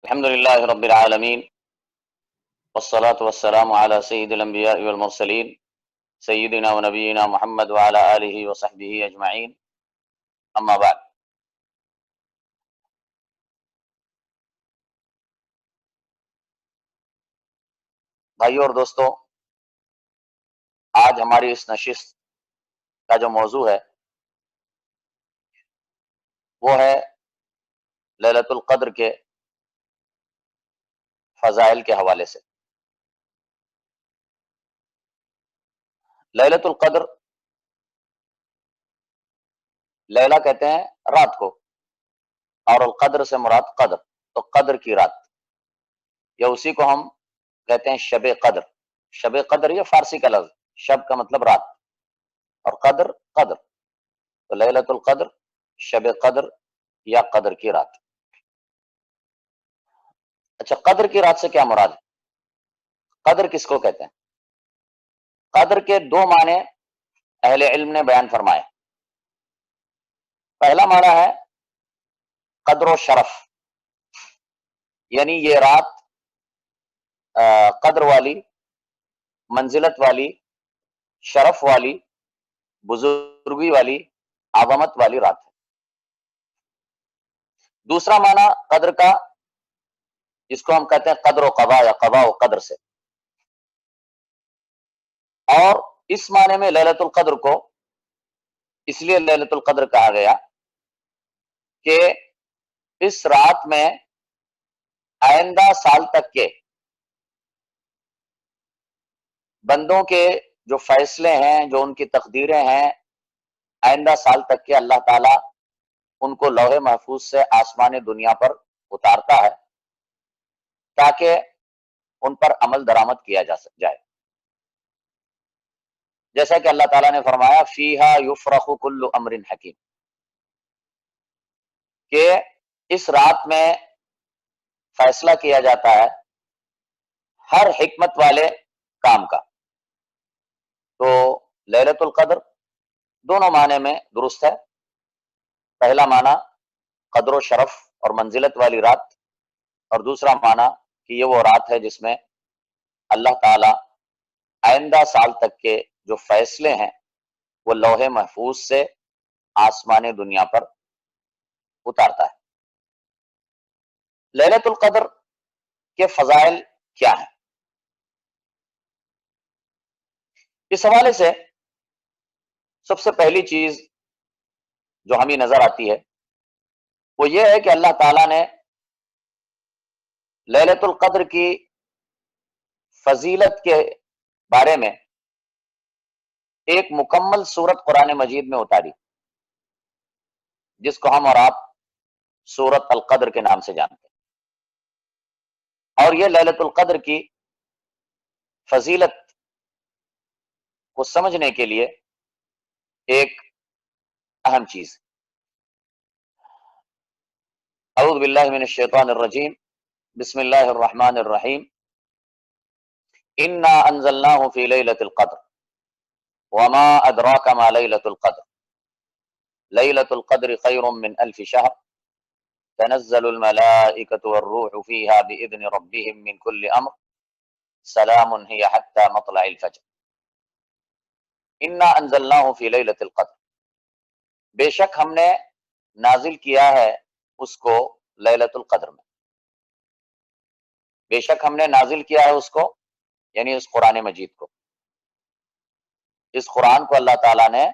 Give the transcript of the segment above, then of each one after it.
الحمد للہ رب العالمین والصلاة والسلام علی سید الانبیاء والمرسلین سیدنا و نبینا محمد وعلی آلہ وصحبہ اجمعین، اما بعد۔ بھائیو اور دوستو، آج ہماری اس نشست کا جو موضوع ہے وہ ہے لیلۃ القدر کے فضائل کے حوالے سے۔ لیلۃ القدر، لیلہ کہتے ہیں رات کو، اور القدر سے مراد قدر، تو قدر کی رات، یا اسی کو ہم کہتے ہیں شب قدر۔ شب قدر یہ فارسی کا لفظ، شب کا مطلب رات اور قدر قدر، تو لیلۃ القدر شب قدر یا قدر کی رات۔ اچھا، قدر کی رات سے کیا مراد ہے؟ قدر کس کو کہتے ہیں؟ قدر کے دو معنی اہل علم نے بیان فرمائے۔ پہلا معنی ہے قدر و شرف، یعنی یہ رات قدر والی، منزلت والی، شرف والی، بزرگی والی، عظمت والی رات ہے۔ دوسرا معنی قدر کا، جس کو ہم کہتے ہیں قدر و قضا یا قضا و قدر سے، اور اس معنی میں لیلۃ القدر کو اس لیے لیلۃ القدر کہا گیا کہ اس رات میں آئندہ سال تک کے بندوں کے جو فیصلے ہیں، جو ان کی تقدیریں ہیں، آئندہ سال تک کے اللہ تعالیٰ ان کو لوح محفوظ سے آسمان دنیا پر اتارتا ہے تاکہ ان پر عمل درآمد کیا جائے۔ جیسا کہ اللہ تعالیٰ نے فرمایا فیہا یفرق کل امر حکیم، کہ اس رات میں فیصلہ کیا جاتا ہے ہر حکمت والے کام کا۔ تو لیلۃ القدر دونوں معنی میں درست ہے۔ پہلا معنی قدر و شرف اور منزلت والی رات، اور دوسرا معنی کہ یہ وہ رات ہے جس میں اللہ تعالی آئندہ سال تک کے جو فیصلے ہیں وہ لوح محفوظ سے آسمان دنیا پر اتارتا ہے۔ لیلۃ القدر کے فضائل کیا ہیں؟ اس حوالے سے سب سے پہلی چیز جو ہمیں نظر آتی ہے وہ یہ ہے کہ اللہ تعالیٰ نے لیلۃ القدر کی فضیلت کے بارے میں ایک مکمل سورت قرآن مجید میں اتاری، جس کو ہم اور آپ سورت القدر کے نام سے جانتے ہیں۔ اور یہ لیلۃ القدر کی فضیلت کو سمجھنے کے لیے ایک اہم چیز۔ اعوذ باللہ من الشیطان الرجیم، بسم اللہ الرحمن الرحیم۔ انا انزلناہ فی لیلۃ القدر وما ادراک ما لیلۃ القدر لیلۃ القدر خیر من الف شہر تنزل الملائکۃ والروح فیہا باذن ربہم من کل امر سلام ہی حتی مطلع الفجر۔ انا انزلناہ فی لیلۃ القدر، بے شک ہم نے نازل کیا ہے اس کو لیلۃ القدر میں۔ بے شک ہم نے نازل کیا ہے اس کو، یعنی اس قرآن مجید کو، اس قرآن کو اللہ تعالیٰ نے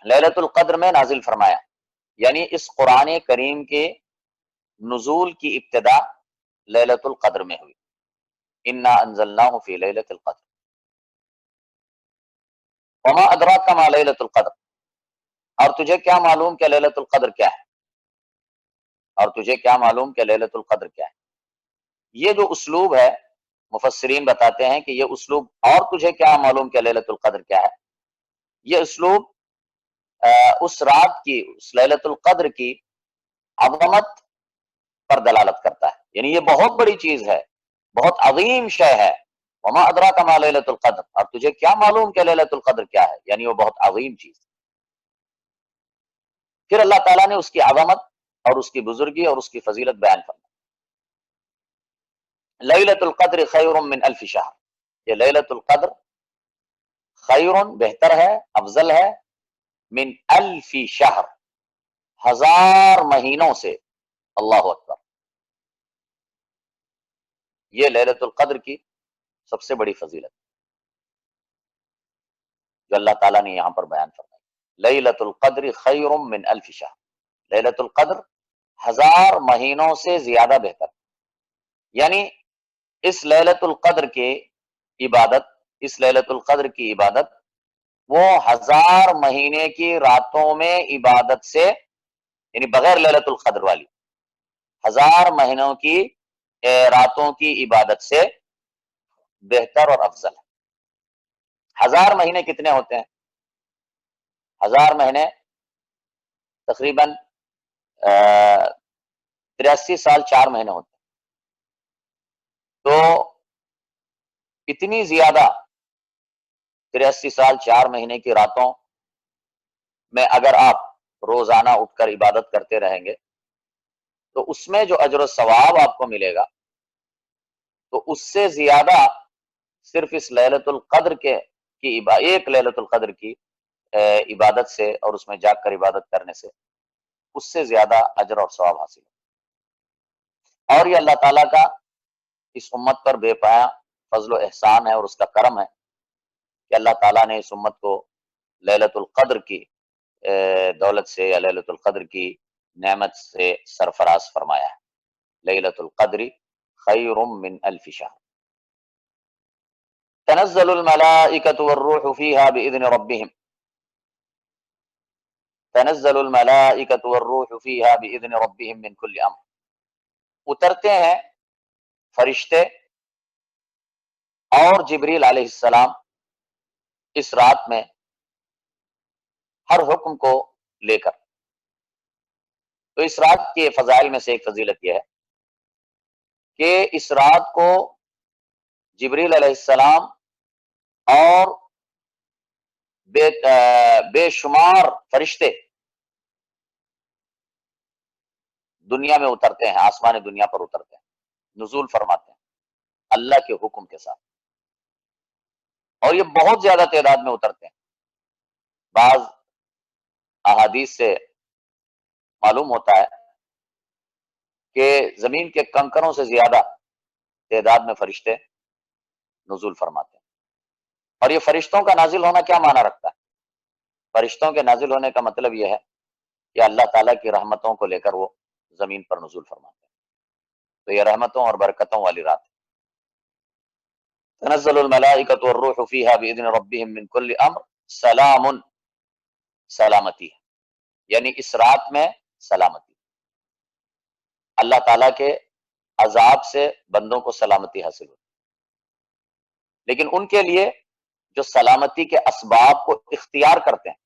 لیلۃ القدر میں نازل فرمایا، یعنی اس قرآن کریم کے نزول کی ابتدا لیلۃ القدر میں ہوئی۔ انا انزلناہ فی لیلۃ القدر وما ادراک ما لیلۃ القدر، اور تجھے کیا معلوم کہ لیلۃ القدر کیا ہے، اور تجھے کیا معلوم کہ لیلۃ القدر کیا ہے۔ یہ جو اسلوب ہے، مفسرین بتاتے ہیں کہ یہ اسلوب اور تجھے کیا معلوم کہ لیلۃ القدر کیا ہے، یہ اسلوب اس رات کی، اس لیلۃ القدر کی عظمت پر دلالت کرتا ہے، یعنی یہ بہت بڑی چیز ہے، بہت عظیم شے ہے۔ وما ادراک ما لیلۃ القدر، اور تجھے کیا معلوم کہ لیلۃ القدر کیا ہے، یعنی وہ بہت عظیم چیز۔ پھر اللہ تعالیٰ نے اس کی عظمت اور اس کی بزرگی اور اس کی فضیلت بیان فرمائی۔ لیلۃ القدر خیر من الف شہر، یہ لیلۃ القدر خیر بہتر ہے، افضل ہے، من الف شہر 1000 مہینوں سے۔ اللہ اکبر، یہ لیلۃ القدر کی سب سے بڑی فضیلت جو اللہ تعالیٰ نے یہاں پر بیان فرمائی۔ لیلۃ القدر خیر من الف شہر، لیلۃ القدر 1000 مہینوں سے زیادہ بہتر، یعنی اس لیلۃ القدر کی عبادت، اس لیلۃ القدر کی عبادت وہ 1000 مہینے کی راتوں میں عبادت سے، یعنی بغیر لیلۃ القدر والی 1000 مہینوں کی راتوں کی عبادت سے بہتر اور افضل ہے۔ 1000 مہینے کتنے ہوتے ہیں؟ 1000 مہینے تقریباً 83 سال 4 مہینے ہوتے ہیں، تو اتنی زیادہ 83 سال 4 مہینے کی راتوں میں اگر آپ روزانہ اٹھ کر عبادت کرتے رہیں گے تو اس میں جو اجر و ثواب آپ کو ملے گا تو اس سے زیادہ صرف اس لیلۃ القدر ایک لیلۃ القدر کی عبادت سے اور اس میں جاگ کر عبادت کرنے سے اس سے زیادہ اجر اور ثواب حاصل ہے۔ اور یہ اللہ تعالیٰ کا اس امت پر بے پایا فضل و احسان ہے اور اس کا کرم ہے کہ اللہ تعالیٰ نے اس امت کو لیلۃ القدر کی دولت سے یا لیلۃ القدر کی نعمت سے سرفراز فرمایا ہے۔ لیلۃ القدر خیر من الف شہر تنزل الملائکۃ والروح فیہا بإذن ربہم، تنزل الملائکۃ والروح فیہا بإذن ربہم من کل امر، اترتے ہیں فرشتے اور جبریل علیہ السلام اس رات میں ہر حکم کو لے کر۔ تو اس رات کے فضائل میں سے ایک فضیلت یہ ہے کہ اس رات کو جبریل علیہ السلام اور بے شمار فرشتے دنیا میں اترتے ہیں، آسمان دنیا پر اترتے ہیں، نزول فرماتے ہیں اللہ کے حکم کے ساتھ، اور یہ بہت زیادہ تعداد میں اترتے ہیں۔ بعض احادیث سے معلوم ہوتا ہے کہ زمین کے کنکروں سے زیادہ تعداد میں فرشتے نزول فرماتے ہیں۔ اور یہ فرشتوں کا نازل ہونا کیا معنی رکھتا ہے؟ فرشتوں کے نازل ہونے کا مطلب یہ ہے کہ اللہ تعالیٰ کی رحمتوں کو لے کر وہ زمین پر نزول فرماتے ہیں۔ تو یہ رحمتوں اور برکتوں والی رات ہے۔ تنزل الملائکۃ والروح فیہا بإذن ربہم من کل امر سلام، سلامتی ہے، یعنی اس رات میں سلامتی، اللہ تعالیٰ کے عذاب سے بندوں کو سلامتی حاصل ہوتی، لیکن ان کے لیے جو سلامتی کے اسباب کو اختیار کرتے ہیں،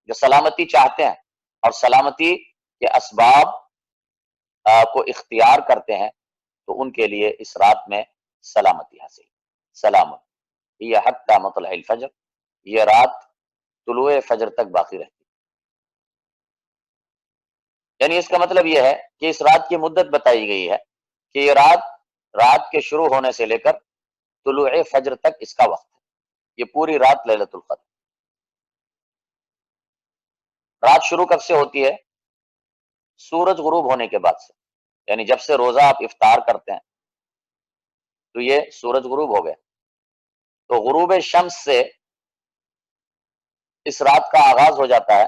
جو سلامتی چاہتے ہیں اور سلامتی کے اسباب کو اختیار کرتے ہیں، تو ان کے لیے اس رات میں سلامتی حاصل، سلام یہ حتی مطلع الفجر، یہ رات طلوع فجر تک باقی رہتی، یعنی اس کا مطلب یہ ہے کہ اس رات کی مدت بتائی گئی ہے کہ یہ رات کے شروع ہونے سے لے کر طلوع فجر تک اس کا وقت ہے، یہ پوری رات لیلۃ القدر۔ رات شروع کب سے ہوتی ہے؟ سورج غروب ہونے کے بعد سے، یعنی جب سے روزہ آپ افطار کرتے ہیں تو یہ سورج غروب ہو گیا، تو غروب شمس سے اس رات کا آغاز ہو جاتا ہے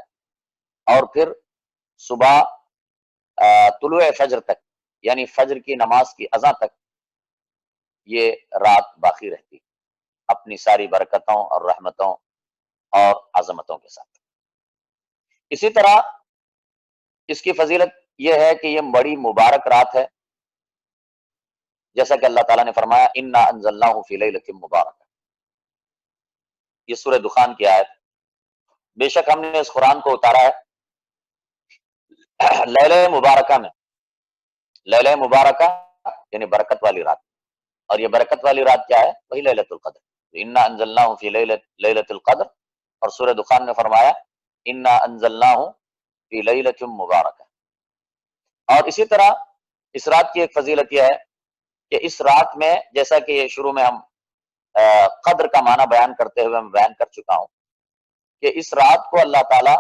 اور پھر صبح طلوع فجر تک، یعنی فجر کی نماز کی اذان تک یہ رات باقی رہتی اپنی ساری برکتوں اور رحمتوں اور عظمتوں کے ساتھ۔ اسی طرح اس کی فضیلت یہ ہے کہ یہ بڑی مبارک رات ہے، جیسا کہ اللہ تعالیٰ نے فرمایا انا انزلناہ فی لیلۃ مبارکہ، یہ سورہ دخان کی آیت، بے شک ہم نے اس قرآن کو اتارا ہے لیلہ مبارکہ میں، لیلہ مبارکہ یعنی برکت والی رات، اور یہ برکت والی رات کیا ہے؟ وہی لیلۃ القدر، انا انزلناہ فی لیلۃ القدر، اور سورہ دخان میں فرمایا انا انزلناہ فی لیلۃ مبارکہ۔ اور اسی طرح اس رات کی ایک فضیلت یہ ہے کہ اس رات میں، جیسا کہ شروع میں ہم قدر کا معنی بیان کرتے ہوئے میں بیان کر چکا ہوں، کہ اس رات کو اللہ تعالیٰ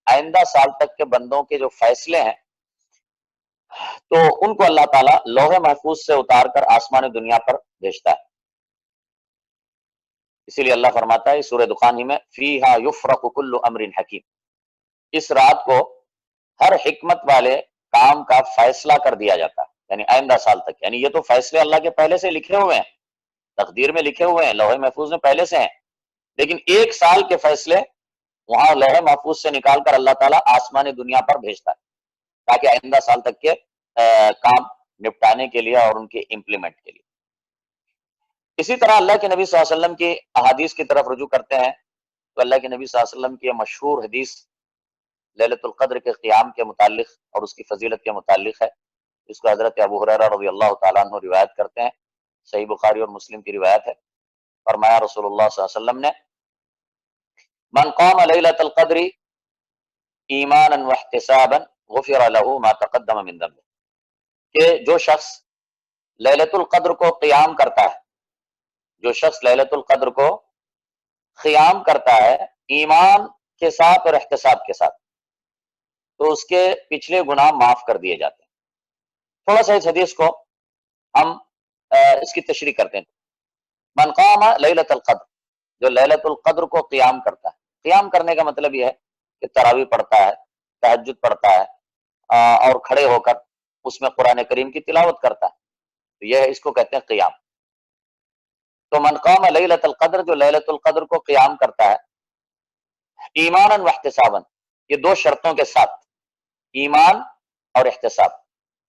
آئندہ سال تک کے بندوں کے جو فیصلے ہیں تو ان کو اللہ تعالیٰ لوح محفوظ سے اتار کر آسمان دنیا پر بھیجتا ہے. اسی لیے اللہ فرماتا ہے سورہ دخان ہی میں فیہا یفرق کل امر حکیم، اس رات کو ہر حکمت والے کام کا فیصلہ کر دیا جاتا ہے، یعنی آئندہ سال تک. یعنی یہ تو فیصلے اللہ کے پہلے سے لکھے ہوئے ہیں، تقدیر میں لکھے ہوئے ہیں، لوح محفوظ میں پہلے سے ہیں، لیکن ایک سال کے فیصلے وہاں لوح محفوظ سے نکال کر اللہ تعالیٰ آسمان دنیا پر بھیجتا ہے تاکہ آئندہ سال تک کے کام نپٹانے کے لیے اور ان کے امپلیمنٹ کے لیے. اسی طرح اللہ کے نبی صلی اللہ علیہ وسلم کی احادیث کی طرف رجوع کرتے ہیں تو اللہ کے نبی صلی اللہ علیہ وسلم کی یہ مشہور حدیث لیلۃ القدر کے قیام کے متعلق اور اس کی فضیلت کے متعلق ہے، اس کو حضرت ابو ہریرہ رضی اللہ تعالیٰ عنہ روایت کرتے ہیں، صحیح بخاری اور مسلم کی روایت ہے. فرمایا رسول اللہ صلی اللہ علیہ وسلم نے من قام لیلۃ القدر ایمانا واحتسابا غفر له ما تقدم من ذنبه، کہ جو شخص لیلۃ القدر کو قیام کرتا ہے، جو شخص لیلۃ القدر کو قیام کرتا ہے ایمان کے ساتھ اور احتساب کے ساتھ، تو اس کے پچھلے گناہ معاف کر دیے جاتے ہیں. تھوڑا سا اس حدیث کو ہم اس کی تشریح کرتے ہیں. من قام لیلۃ القدر، جو لیلۃ القدر کو قیام کرتا ہے، قیام کرنے کا مطلب یہ ہے کہ تراویح پڑھتا ہے، تہجد پڑھتا ہے اور کھڑے ہو کر اس میں قرآن کریم کی تلاوت کرتا ہے، تو یہ اس کو کہتے ہیں قیام. تو من قام لیلۃ القدر، جو لیلۃ القدر کو قیام کرتا ہے ایمانا واحتسابا، یہ دو شرطوں کے ساتھ، ایمان اور احتساب.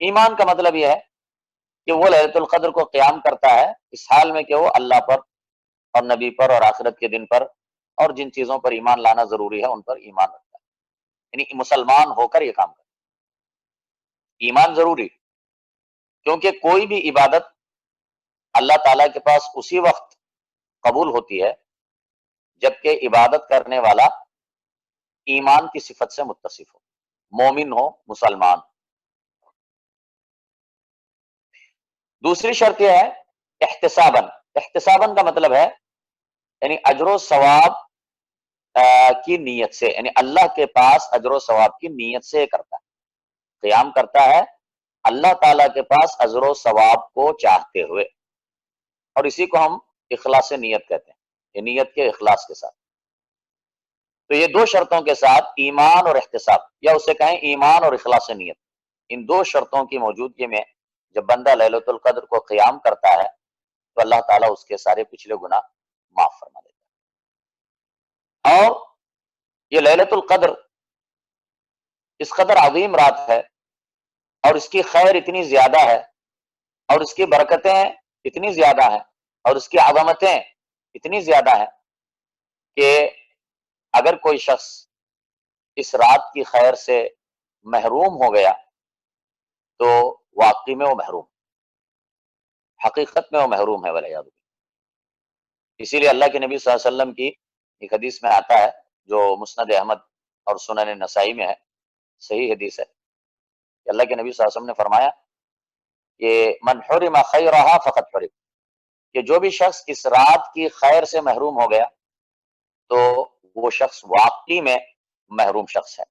ایمان کا مطلب یہ ہے کہ وہ لیلۃ القدر کو قیام کرتا ہے اس حال میں کہ وہ اللہ پر اور نبی پر اور آخرت کے دن پر اور جن چیزوں پر ایمان لانا ضروری ہے ان پر ایمان رکھتا ہے، یعنی مسلمان ہو کر یہ کام کرتا ہے. ایمان ضروری، کیونکہ کوئی بھی عبادت اللہ تعالیٰ کے پاس اسی وقت قبول ہوتی ہے جبکہ عبادت کرنے والا ایمان کی صفت سے متصف ہو، مومن ہو، مسلمان. دوسری شرط یہ ہے احتساباً. احتساباً کا مطلب ہے یعنی اجر و ثواب کی نیت سے، یعنی اللہ کے پاس اجر و ثواب کی نیت سے کرتا ہے، قیام کرتا ہے اللہ تعالیٰ کے پاس اجر و ثواب کو چاہتے ہوئے، اور اسی کو ہم اخلاص نیت کہتے ہیں، یہ نیت کے اخلاص کے ساتھ. تو یہ دو شرطوں کے ساتھ ایمان اور احتساب، یا اسے کہیں ایمان اور اخلاص نیت، ان دو شرطوں کی موجودگی میں جب بندہ لیلۃ القدر کو قیام کرتا ہے تو اللہ تعالیٰ اس کے سارے پچھلے گناہ معاف فرما دیتا ہے. اور یہ لیلۃ القدر اس قدر عظیم رات ہے اور اس کی خیر اتنی زیادہ ہے اور اس کی برکتیں اتنی زیادہ ہیں اور اس کی عظمتیں اتنی زیادہ ہیں کہ اگر کوئی شخص اس رات کی خیر سے محروم ہو گیا تو واقعی میں وہ محروم، حقیقت میں وہ محروم ہے والعیاذ باللہ. اسی لیے اللہ کے نبی صلی اللہ علیہ وسلم کی ایک حدیث میں آتا ہے جو مسند احمد اور سنن نسائی میں ہے، صحیح حدیث ہے کہ اللہ کے نبی صلی اللہ علیہ وسلم نے فرمایا کہ من حرم خیرہا فقد حرم، کہ جو بھی شخص اس رات کی خیر سے محروم ہو گیا تو وہ شخص واقعی میں محروم شخص ہے.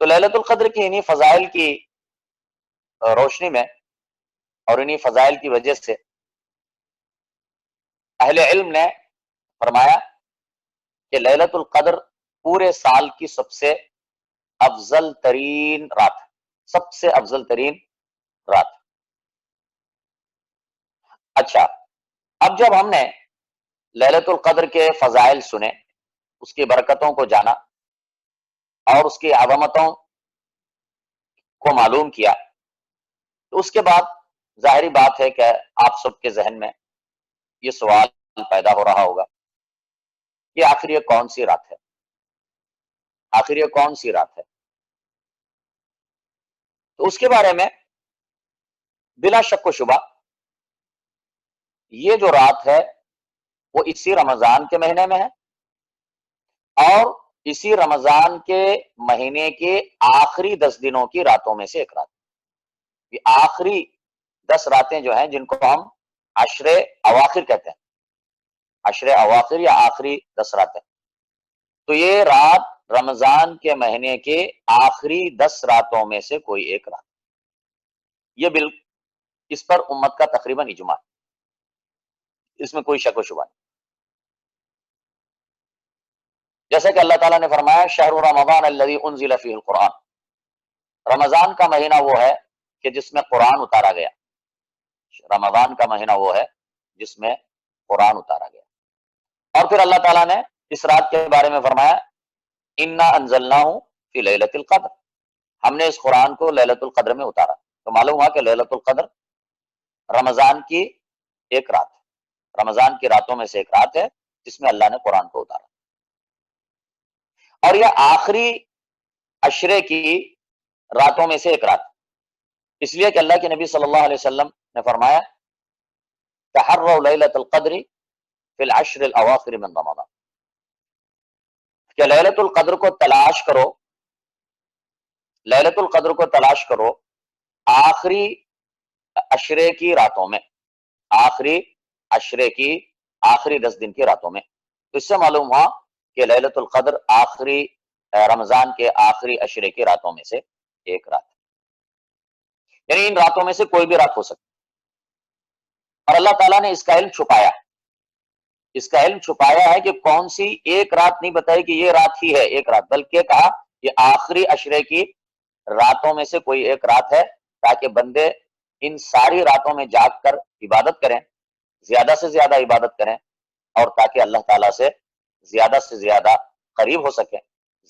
تو لیلۃ القدر کی انہی فضائل کی روشنی میں اور انہی فضائل کی وجہ سے اہل علم نے فرمایا کہ لیلۃ القدر پورے سال کی سب سے افضل ترین رات ہے، سب سے افضل ترین رات. اچھا، اب جب ہم نے لیلۃ القدر کے فضائل سنے، اس کی برکتوں کو جانا اور اس کی عظمتوں کو معلوم کیا، تو اس کے بعد ظاہری بات ہے کہ آپ سب کے ذہن میں یہ سوال پیدا ہو رہا ہوگا کہ آخر یہ کون سی رات ہے، آخر یہ کون سی رات ہے. تو اس کے بارے میں بلا شک و شبہ یہ جو رات ہے وہ اسی رمضان کے مہینے میں ہے اور اسی رمضان کے مہینے کے آخری 10 دنوں کی راتوں میں سے ایک رات. یہ آخری 10 راتیں جو ہیں جن کو ہم عشر اواخر کہتے ہیں، عشر اواخر یا آخری 10 راتیں، تو یہ رات رمضان کے مہینے کے آخری 10 راتوں میں سے کوئی ایک رات. یہ اس پر امت کا تقریباً اجماع، اس میں کوئی شک و شبہ نہیں. جیسا کہ اللہ تعالیٰ نے فرمایا شہر رمضان الذی انزل فیہ القرآن، رمضان کا مہینہ وہ ہے کہ جس میں قرآن اتارا گیا. رمضان کا مہینہ وہ ہے جس میں قرآن اتارا گیا. اور پھر اللہ تعالیٰ نے اس رات کے بارے میں فرمایا انا انزلناہ فی لیلۃ القدر، ہم نے اس قرآن کو لیلۃ القدر میں اتارا. تو معلوم ہوا کہ لیلۃ القدر رمضان کی ایک رات ہے، رمضان کی راتوں میں سے ایک رات ہے جس میں اللہ نے قرآن کو اتارا. اور یہ آخری عشرے کی راتوں میں سے ایک رات، اس لیے کہ اللہ کے نبی صلی اللہ علیہ وسلم نے فرمایا تحروا لیلۃ القدر فی العشر الاواخر من رمضان، کہ لیلۃ القدر کو تلاش کرو، لیلۃ القدر کو تلاش کرو آخری عشرے کی راتوں میں، آخری عشرے کی آخری 10 دن کی راتوں میں. تو اس سے معلوم ہوا کہ لیلۃ القدر آخری رمضان کے آخری عشرے کی راتوں میں سے ایک رات، یعنی ان راتوں میں سے کوئی بھی رات ہو سکتی. اور اللہ تعالیٰ نے اس کا علم چھپایا، اس کا علم چھپایا ہے کہ کون سی ایک رات نہیں بتائی کہ یہ رات ہی ہے ایک رات، بلکہ کہا یہ آخری عشرے کی راتوں میں سے کوئی ایک رات ہے، تاکہ بندے ان ساری راتوں میں جاگ کر عبادت کریں، زیادہ سے زیادہ عبادت کریں، اور تاکہ اللہ تعالیٰ سے زیادہ قریب ہو سکیں،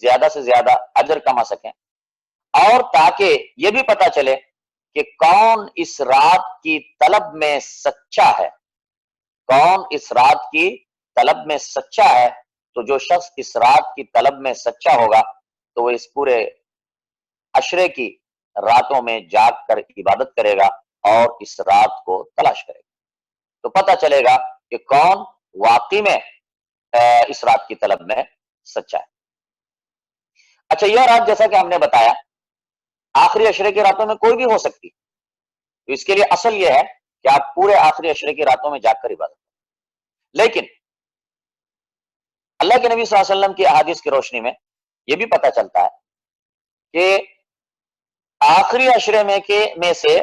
زیادہ سے زیادہ اجر کما سکیں، اور تاکہ یہ بھی پتہ چلے کہ کون اس رات کی طلب میں سچا ہے، کون اس رات کی طلب میں سچا ہے. تو جو شخص اس رات کی طلب میں سچا ہوگا تو وہ اس پورے عشرے کی راتوں میں جاگ کر عبادت کرے گا اور اس رات کو تلاش کرے گا، تو پتہ چلے گا کہ کون واقعی میں اس رات کی طلب میں سچا ہے. اچھا، یہ رات جیسا کہ ہم نے بتایا آخری عشرے کی راتوں میں کوئی بھی ہو سکتی، تو اس کے لیے اصل یہ ہے کہ آپ پورے آخری عشرے کی راتوں میں جاگ کر عبادت کریں. لیکن اللہ کے نبی صلی اللہ علیہ وسلم کی احادیث کی روشنی میں یہ بھی پتہ چلتا ہے کہ آخری عشرے میں سے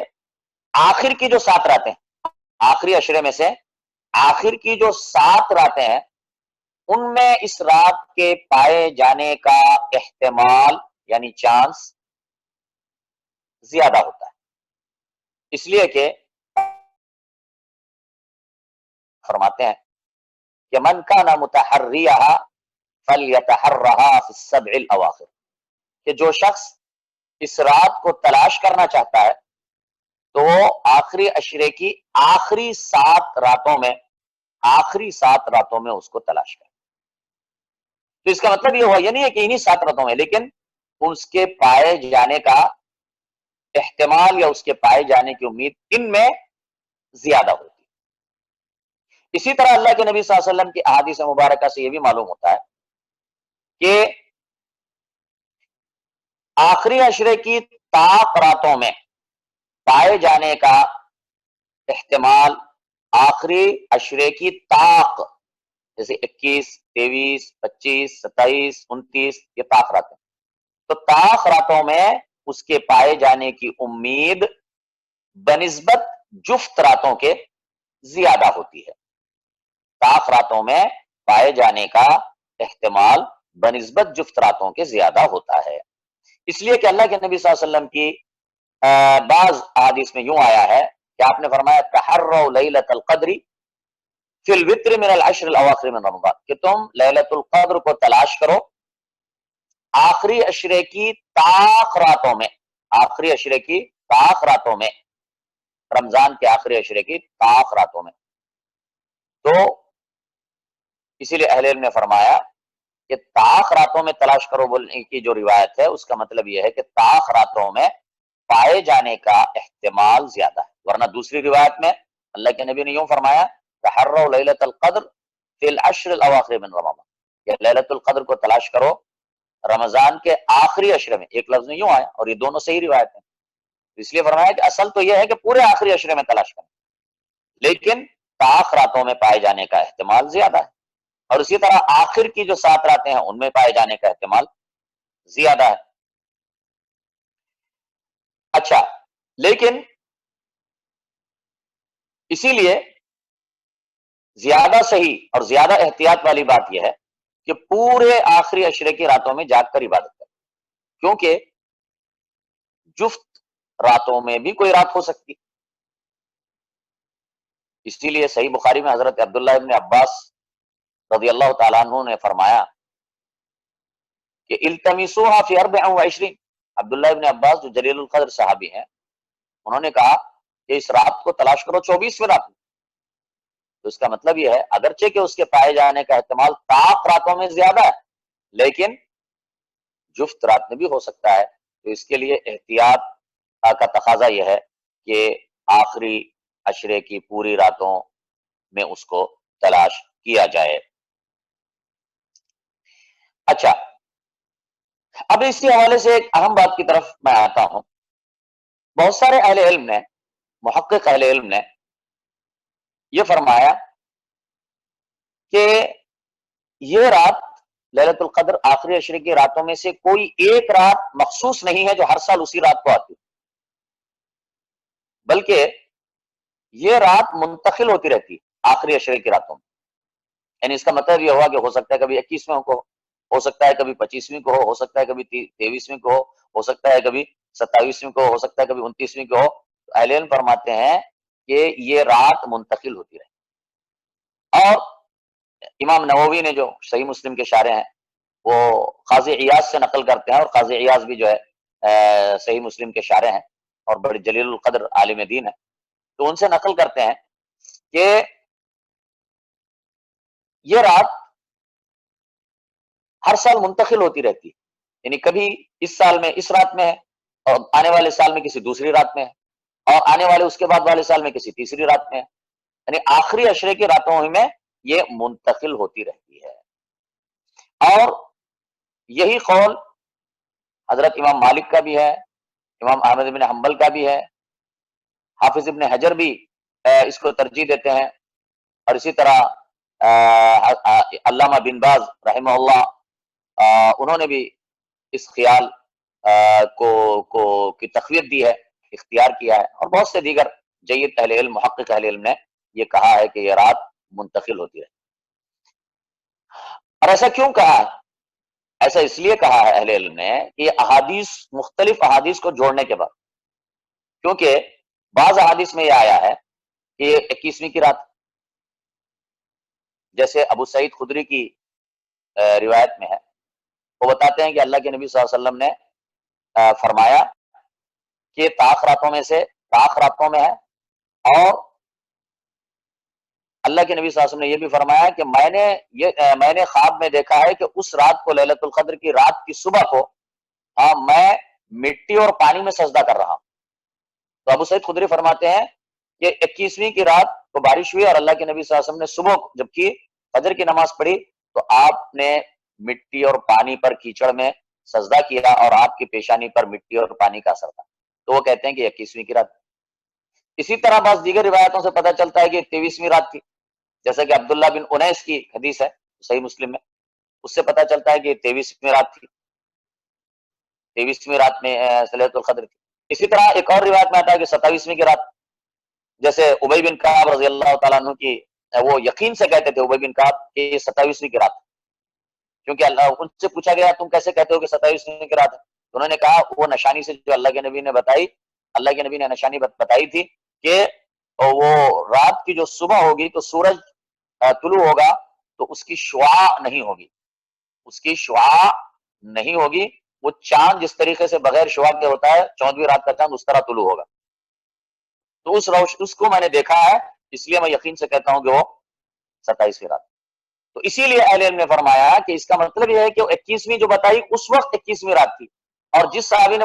آخر کی جو 7 راتیں، آخری عشرے میں سے آخر کی جو 7 راتیں ہیں، ان میں اس رات کے پائے جانے کا احتمال یعنی چانس زیادہ ہوتا ہے. اس لیے کہ فرماتے ہیں کہ من کان متحریھا فلیتحرھا فی السبع الاواخر، کہ جو شخص اس رات کو تلاش کرنا چاہتا ہے تو وہ آخری عشرے کی آخری 7 راتوں میں، آخری 7 راتوں میں اس کو تلاش کرے. تو اس کا مطلب یہ ہوا یہ نہیں ہے کہ انہی 7 راتوں میں، لیکن اس کے پائے جانے کا احتمال یا اس کے پائے جانے کی امید ان میں زیادہ ہوتی. اسی طرح اللہ کے نبی صلی اللہ علیہ وسلم کی احادیث مبارکہ سے یہ بھی معلوم ہوتا ہے کہ آخری عشرے کی طاق راتوں میں پائے جانے کا احتمال، آخری عشرے کی طاق جیسے 21، 23، 25، 27، 29، یہ طاق راتیں، تو طاق راتوں میں اس کے پائے جانے کی امید بنسبت جفت راتوں کے زیادہ ہوتی ہے. طاق راتوں میں پائے جانے کا احتمال بنسبت جفت راتوں کے زیادہ ہوتا ہے. اس لیے کہ اللہ کے نبی صلی اللہ علیہ وسلم کی بعض احادیث میں یوں آیا ہے کہ آپ نے فرمایا تحروا لیلۃ القدر فی الوتر من العشر الاواخر من رمضان، کہ تم لیلۃ القدر کو تلاش کرو آخری عشرے کی طاق راتوں میں، آخری عشرے کی طاق راتوں میں، رمضان کے آخری عشرے کی طاق راتوں میں. تو اسی لیے اہل علم نے فرمایا کہ طاق راتوں میں تلاش کرو بولنے کی جو روایت ہے اس کا مطلب یہ ہے کہ طاق راتوں میں پائے جانے کا احتمال زیادہ ہے. ورنہ دوسری روایت میں اللہ کے نبی نے یوں فرمایا تحروا لیلۃ القدر فی العشر الاواخر من رمضان، کہ لیلۃ القدر کو تلاش کرو رمضان کے آخری عشرے میں، ایک لفظ میں یوں آیا اور یہ دونوں صحیح روایت ہیں، اس لیے فرمایا کہ اصل تو یہ ہے کہ پورے آخری عشرے میں تلاش کریں، لیکن طاق راتوں میں پائے جانے کا احتمال زیادہ ہے، اور اسی طرح آخر کی جو 7 راتیں ہیں ان میں پائے جانے کا احتمال زیادہ ہے۔ اچھا، لیکن اسی لیے زیادہ صحیح اور زیادہ احتیاط والی بات یہ ہے کہ پورے آخری عشرے کی راتوں میں جاگ کر عبادت کریں، کیونکہ جفت راتوں میں بھی کوئی رات ہو سکتی، اسی لیے صحیح بخاری میں حضرت عبداللہ ابن عباس رضی اللہ تعالیٰ عنہ نے فرمایا کہ التمسوها فی 24، عبداللہ ابن عباس جو جلیل القدر صحابی ہیں، انہوں نے کہا کہ اس رات کو تلاش کرو 24ویں رات میں، تو اس کا مطلب یہ ہے اگرچہ کہ اس کے پائے جانے کا احتمال طاق راتوں میں زیادہ ہے، لیکن جفت رات میں بھی ہو سکتا ہے، تو اس کے لیے احتیاط کا تقاضا یہ ہے کہ آخری عشرے کی پوری راتوں میں اس کو تلاش کیا جائے۔ اچھا، اب اسی حوالے سے ایک اہم بات کی طرف میں آتا ہوں۔ بہت سارے اہل علم نے، محقق اہل علم نے یہ فرمایا کہ یہ رات لیلۃ القدر آخری عشرے کی راتوں میں سے کوئی ایک رات مخصوص نہیں ہے جو ہر سال اسی رات کو آتی، بلکہ یہ رات منتقل ہوتی رہتی ہے آخری عشرے کی راتوں میں، یعنی اس کا مطلب یہ ہوا کہ ہو سکتا ہے کبھی 21ویں کو ہو سکتا ہے کبھی 25ویں کو ہو سکتا ہے کبھی 23ویں کو ہو سکتا ہے کبھی 27ویں کو ہو سکتا ہے کبھی 29ویں کو ہو۔ اہل علم فرماتے ہیں کہ یہ رات منتقل ہوتی رہے، اور امام نووی نے جو صحیح مسلم کے شارح ہیں وہ قاضی عیاض سے نقل کرتے ہیں، اور قاضی عیاض بھی جو ہے صحیح مسلم کے شارح ہیں اور بڑے جلیل القدر عالم دین ہیں، تو ان سے نقل کرتے ہیں کہ یہ رات ہر سال منتقل ہوتی رہتی ہے، یعنی کبھی اس سال میں اس رات میں ہے، اور آنے والے سال میں کسی دوسری رات میں ہے، اور آنے والے اس کے بعد والے سال میں کسی تیسری رات میں ہے، یعنی آخری عشرے کی راتوں میں یہ منتقل ہوتی رہتی ہے۔ اور یہی قول حضرت امام مالک کا بھی ہے، امام احمد بن حنبل کا بھی ہے، حافظ ابن حجر بھی اس کو ترجیح دیتے ہیں، اور اسی طرح علامہ بن باز رحمہ اللہ انہوں نے بھی اس خیال کی تقویت دی ہے، اختیار کیا ہے، اور بہت سے دیگر جید اہل علم، محقق اہل علم نے یہ کہا ہے کہ یہ رات منتقل ہوتی ہے۔ اور ایسا کیوں کہا ہے؟ ایسا اس لیے کہا ہے اہل علم نے کہ یہ احادیث، مختلف احادیث کو جوڑنے کے بعد، کیونکہ بعض احادیث میں یہ آیا ہے کہ یہ 21ویں کی رات، جیسے ابو سعید خدری کی روایت میں ہے، وہ بتاتے ہیں کہ اللہ کے نبی صلی اللہ علیہ وسلم نے فرمایا کہ طاق راتوں میں سے طاق راتوں میں ہے، اور اللہ کے نبی صلی اللہ علیہ وسلم نے یہ بھی فرمایا کہ میں نے خواب میں دیکھا ہے کہ اس رات کو، لیلۃ القدر کی رات کی صبح کو، میں مٹی اور پانی میں سجدہ کر رہا ہوں۔ تو ابو سعید خدری فرماتے ہیں کہ 21ویں کی رات کو بارش ہوئی، اور اللہ کے نبی صلی اللہ علیہ وسلم نے صبح جب کی فجر کی نماز پڑھی تو آپ نے مٹی اور پانی پر کیچڑ میں سجدہ کیا، اور آپ کی پیشانی پر مٹی اور پانی کا اثر تھا، تو وہ کہتے ہیں کہ 21ویں کی رات۔ اسی طرح بعض دیگر روایتوں سے پتہ چلتا ہے کہ 23ویں رات تھی، جیسا کہ عبداللہ بن انیس کی حدیث ہے صحیح مسلم میں، اس سے پتہ چلتا ہے کہ 23ویں رات تھی، 23ویں رات میں لیلۃ القدر تھی۔ اسی طرح ایک اور روایت میں آتا ہے کہ 27ویں کی رات، جیسے ابی بن کعب رضی اللہ تعالیٰ عنہ کی، وہ یقین سے کہتے تھے ابی بن کعب کہ یہ 27ویں کی رات، کیونکہ ان سے پوچھا گیا تم کیسے کہتے ہو کہ 27ویں کی رات ہے، تو انہوں نے کہا وہ نشانی سے جو اللہ کے نبی نے بتائی، اللہ کے نبی نے نشانی بتائی تھی کہ وہ رات کی جو صبح ہوگی تو سورج طلوع ہوگا تو اس کی شعاع نہیں ہوگی، اس کی شعاع نہیں ہوگی، وہ چاند جس طریقے سے بغیر شعاع کے ہوتا ہے 14ویں رات کا چاند، اس طرح طلوع ہوگا، تو اس کو میں نے دیکھا ہے، اس لیے میں یقین سے کہتا ہوں کہ وہ 27ویں رات۔ تو اسی لیے اہل علم نے فرمایا کہ اس کا مطلب یہ ہے کہ وہ 21ویں جو بتائی اس وقت 21ویں رات تھی، اور جس صحابی نے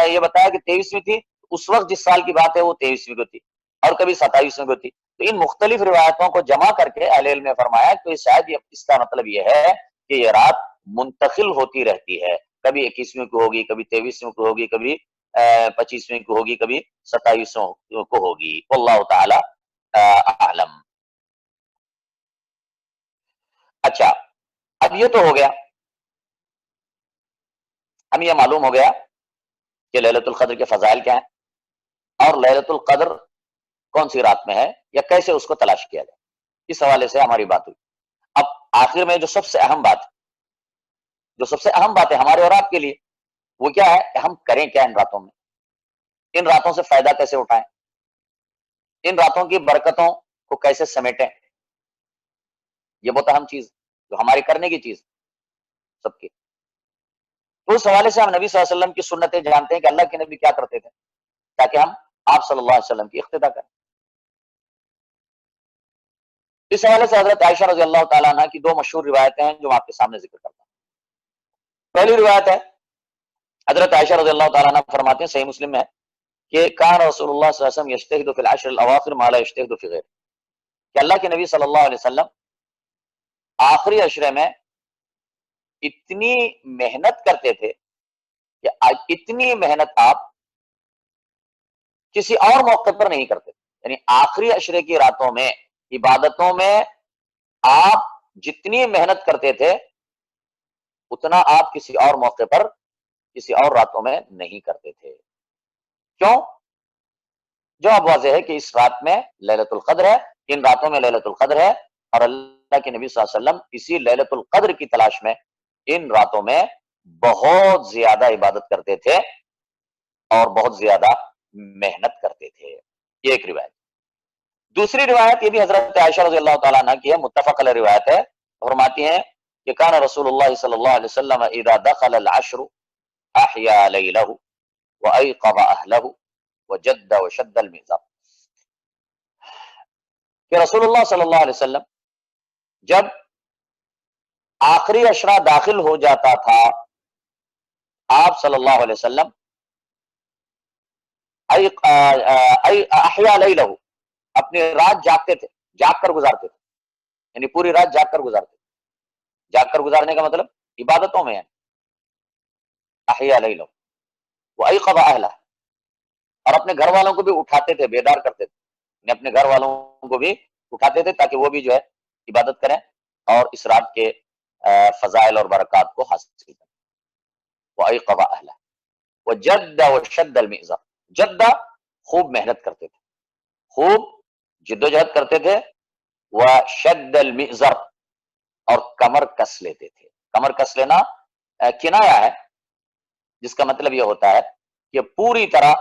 یہ بتایا کہ 23ویں تھی، اس وقت جس سال کی بات ہے وہ 23ویں کو تھی، اور کبھی 27ویں کو تھی۔ تو ان مختلف روایتوں کو جمع کر کے اہل علم نے فرمایا کہ شاید اس کا مطلب یہ ہے کہ یہ رات منتقل ہوتی رہتی ہے، کبھی 21ویں کو ہوگی، کبھی 23ویں کو ہوگی، کبھی 25ویں کو ہوگی، کبھی 27ویں کو ہوگی۔ واللہ تعالی اعلم۔ اچھا، اب یہ تو ہو گیا، ہمیں یہ معلوم ہو گیا کہ ليلۃ القدر کے فضائل کیا ہیں اور ليلۃ القدر کون سی رات میں ہے یا کیسے اس کو تلاش کیا جائے، اس حوالے سے ہماری بات ہوئی۔ اب آخر میں جو سب سے اہم بات ہے ہمارے اور آپ کے لیے، وہ کیا ہے کہ ہم کریں کیا ان راتوں میں، ان راتوں سے فائدہ کیسے اٹھائیں، ان راتوں کی برکتوں کو کیسے سمیٹیں، یہ بہت اہم چیز جو ہماری کرنے کی چیز سب کی۔ تو اس حوالے سے ہم نبی صلی اللہ علیہ وسلم کی سنتیں جانتے ہیں کہ اللہ کے نبی کیا کرتے تھے تاکہ ہم آپ صلی اللہ علیہ وسلم کی اقتدا کریں۔ اس حوالے سے حضرت عائشہ رضی اللہ تعالیٰ عنہ کی دو مشہور روایتیں ہیں جو میں آپ کے سامنے ذکر کرتا ہوں۔ پہلی روایت ہے، حضرت عائشہ رضی اللہ تعالیٰ عنہ فرماتے ہیں، صحیح مسلم میں ہے کہ کان رسول اللہ صلی اللہ علیہ وسلم یجتہد فی العشر الاواخر ما لا یجتہد فی غیرہ، کہ اللہ کے نبی صلی اللہ علیہ وسلم آخری عشرے میں اتنی محنت کرتے تھے کہ اتنی محنت آپ کسی اور موقع پر نہیں کرتے، یعنی آخری عشرے کی راتوں میں عبادتوں میں آپ جتنی محنت کرتے تھے اتنا آپ کسی اور موقع پر کسی اور راتوں میں نہیں کرتے تھے۔ کیوں؟ جواب واضح ہے کہ اس رات میں ليلۃ القدر ہے، ان راتوں میں ليلۃ القدر ہے، اور اللہ کے نبی صلی اللہ علیہ وسلم اسی ليلۃ القدر کی تلاش میں ان راتوں میں بہت زیادہ عبادت کرتے تھے اور بہت زیادہ محنت کرتے تھے۔ یہ ایک روایت۔ دوسری روایت یہ بھی حضرت عائشہ رضی اللہ تعالیٰ عنہ کی ہے، متفق علیہ روایت ہے، فرماتی ہیں کہ کان رسول اللہ صلی اللہ علیہ وسلم اذا دخل العشر احیا لیلہ وایقظ اہلہ وجد وشد المئزر، کہ رسول اللہ صلی اللہ علیہ وسلم جب آخری عشرہ داخل ہو جاتا تھا، آپ صلی اللہ علیہ وسلم احیا لیلہ، اپنی رات جاگتے تھے، جاگ کر گزارتے تھے، یعنی پوری رات جاگ کر گزارتے تھے۔ جاگ کر گزارنے کا مطلب عبادتوں میں ہے، احیا لیلہ وایقظ اہلہ، اور اپنے گھر والوں کو بھی اٹھاتے تھے، بیدار کرتے تھے، یعنی اپنے گھر والوں کو بھی اٹھاتے تھے تاکہ وہ بھی جو ہے عبادت کریں اور اس رات کے فضائل اور برکات کو حاصل کریں۔ وایقظ اہلہ وجد وشد المئزر، جد خوب محنت کرتے تھے، خوب جدوجہد کرتے تھے، وشد المئزر، اور کمر کس لیتے تھے۔ کمر کس لینا کنایا ہے جس کا مطلب یہ ہوتا ہے کہ پوری طرح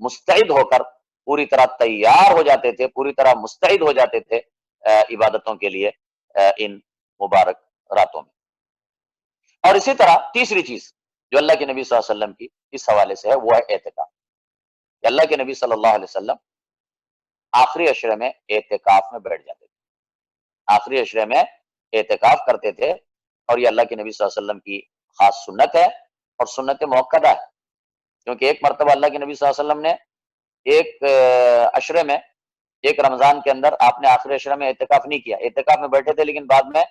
مستعد ہو کر، پوری طرح تیار ہو جاتے تھے، پوری طرح مستعد ہو جاتے تھے عبادتوں کے لیے ان مبارک راتوں میں۔ اور اسی طرح تیسری چیز جو اللہ کے نبی صلی اللہ علیہ وسلم کی اس حوالے سے ہے وہ ہے اعتکاف، کہ اللہ کے نبی صلی اللہ علیہ وسلم آخری عشرے میں اعتکاف میں بیٹھ جاتے تھے، آخری عشرے میں اعتکاف کرتے تھے، اور یہ اللہ کے نبی صلی اللہ علیہ وسلم کی خاص سنت ہے اور سنت موقدہ ہے، کیونکہ ایک مرتبہ اللہ کے نبی صلی اللہ علیہ وسلم نے ایک عشرے میں، ایک رمضان کے اندر آپ نے آخری عشرے میں اعتکاف نہیں کیا، اعتکاف میں بیٹھے تھے، لیکن بعد میں